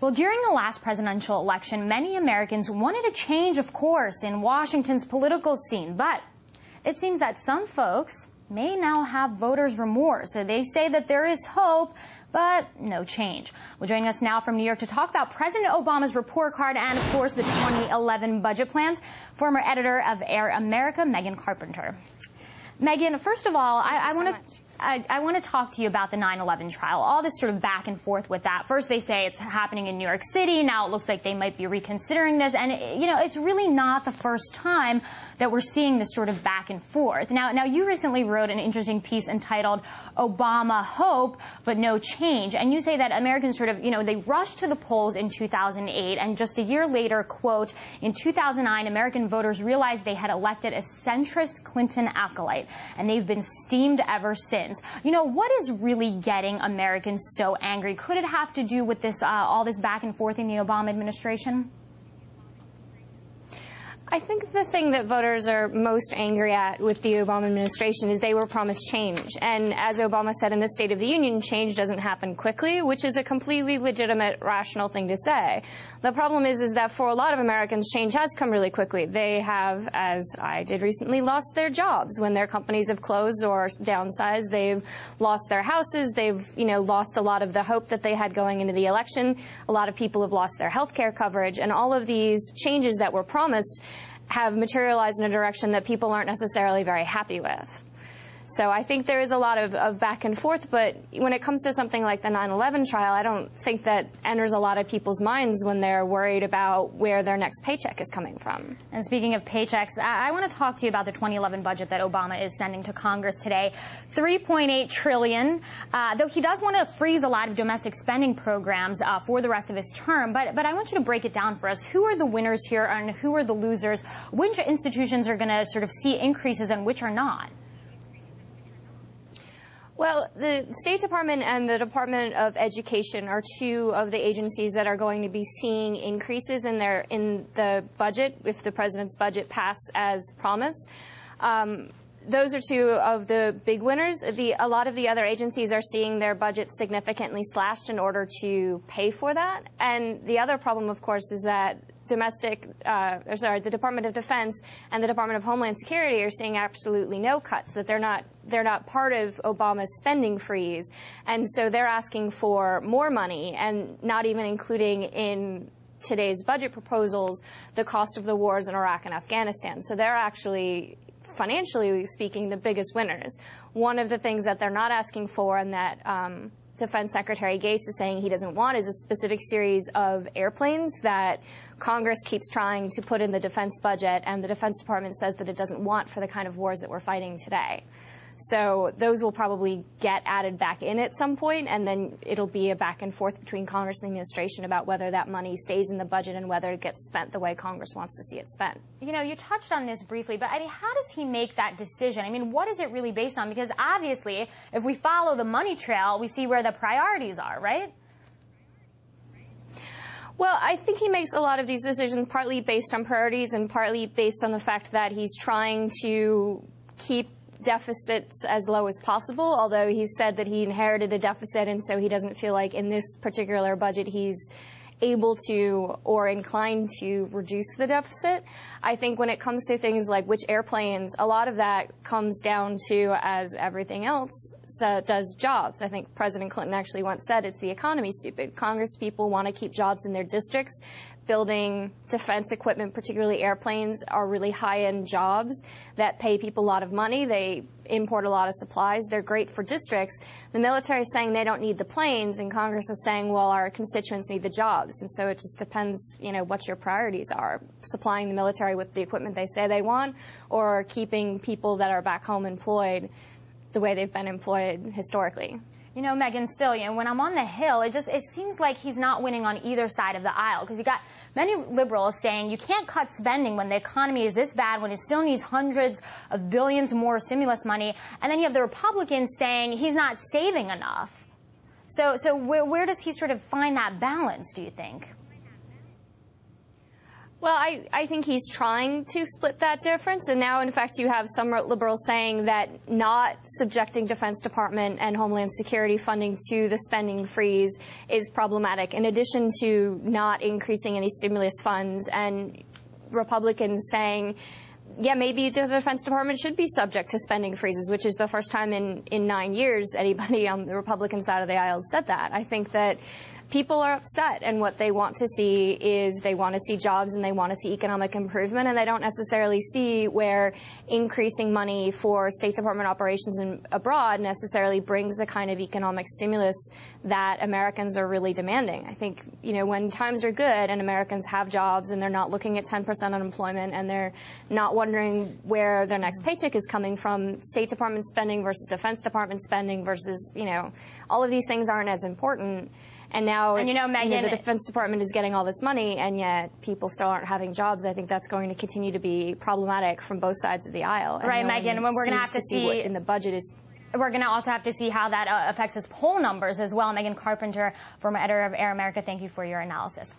Well, during the last presidential election, many Americans wanted a change, of course, in Washington's political scene. But it seems that some folks may now have voters' remorse. So they say that there is hope, but no change. Well, joining us now from New York to talk about President Obama's report card and, of course, the 2011 budget plans, former editor of Air America, Megan Carpenter. Megan, first of all, I want to talk to you about the 9/11 trial, all this sort of back and forth with that. First, they say it's happening in New York City. Now it looks like they might be reconsidering this. And, it's really not the first time that we're seeing this sort of back and forth. Now you recently wrote an interesting piece entitled Obama Hope, but No Change. And you say that Americans sort of, they rushed to the polls in 2008. And just a year later, quote, in 2009, American voters realized they had elected a centrist Clinton acolyte. And they've been steamed ever since. What is really getting Americans so angry? Could it have to do with this, all this back and forth in the Obama administration? I think the thing that voters are most angry at with the Obama administration is they were promised change. And as Obama said in the State of the Union, change doesn't happen quickly, which is a completely legitimate, rational thing to say. The problem is that for a lot of Americans, change has come really quickly. They have, as I did recently, lost their jobs when their companies have closed or downsized. They've lost their houses. They've, lost a lot of the hope that they had going into the election. A lot of people have lost their health care coverage. And all of these changes that were promised have materialized in a direction that people aren't necessarily very happy with. So I think there is a lot of back and forth, but when it comes to something like the 9/11 trial, I don't think that enters a lot of people's minds when they're worried about where their next paycheck is coming from. And speaking of paychecks, I want to talk to you about the 2011 budget that Obama is sending to Congress today. $3.8 trillion, though he does want to freeze a lot of domestic spending programs for the rest of his term. But I want you to break it down for us. Who are the winners here and who are the losers? Which institutions are going to sort of see increases and which are not? Well, the State Department and the Department of Education are two of the agencies that are going to be seeing increases in the budget if the president's budget passed as promised. Those are two of the big winners. A lot of the other agencies are seeing their budgets significantly slashed in order to pay for that. And the other problem, of course, is that the Department of Defense and the Department of Homeland Security are seeing absolutely no cuts, that they're not part of Obama's spending freeze. And so they're asking for more money and not even including in today's budget proposals the cost of the wars in Iraq and Afghanistan. So they're actually, financially speaking, the biggest winners. One of the things that they're not asking for and that Defense Secretary Gates is saying he doesn't want is a specific series of airplanes that Congress keeps trying to put in the defense budget, and the Defense Department says that it doesn't want for the kind of wars that we're fighting today. So those will probably get added back in at some point, and then it'll be a back and forth between Congress and the administration about whether that money stays in the budget and whether it gets spent the way Congress wants to see it spent. You touched on this briefly, but how does he make that decision? What is it really based on? Because obviously, if we follow the money trail, we see where the priorities are, right? Well, I think he makes a lot of these decisions partly based on priorities and partly based on the fact that he's trying to keep deficits as low as possible, although he said that he inherited a deficit and so he doesn't feel like in this particular budget he's able to or inclined to reduce the deficit. I think when it comes to things like which airplanes, a lot of that comes down to, as everything else does, jobs. I think President Clinton actually once said it's the economy, stupid. Congress people want to keep jobs in their districts. Building defense equipment, particularly airplanes, are really high-end jobs that pay people a lot of money. They import a lot of supplies. They're great for districts. The military is saying they don't need the planes, and Congress is saying, well, our constituents need the jobs. And so it just depends, what your priorities are, supplying the military with the equipment they say they want, or keeping people that are back home employed the way they've been employed historically. Megan, still, when I'm on the Hill, it seems like he's not winning on either side of the aisle, because you got many liberals saying you can't cut spending when the economy is this bad, when it still needs hundreds of billions more stimulus money, and then you have the Republicans saying he's not saving enough. So where does he sort of find that balance, do you think? Well, I think he's trying to split that difference, and now, in fact, you have some liberals saying that not subjecting Defense Department and Homeland Security funding to the spending freeze is problematic, in addition to not increasing any stimulus funds, and Republicans saying, yeah, maybe the Defense Department should be subject to spending freezes, which is the first time in 9 years anybody on the Republican side of the aisle said that. I think that people are upset, and what they want to see is they want to see jobs and they want to see economic improvement, and they don't necessarily see where increasing money for State Department operations abroad necessarily brings the kind of economic stimulus that Americans are really demanding. I think, you know, when times are good and Americans have jobs and they're not looking at 10% unemployment and they're not wondering where their next paycheck is coming from, State Department spending versus Defense Department spending versus, you know, all of these things aren't as important. And now it's, Megan, the Defense Department is getting all this money, and yet people still aren't having jobs. I think that's going to continue to be problematic from both sides of the aisle. And right, Megan. When we're going to have to see what in the budget is. We're going to also have to see how that affects his poll numbers as well. Megan Carpenter, former editor of Air America, thank you for your analysis.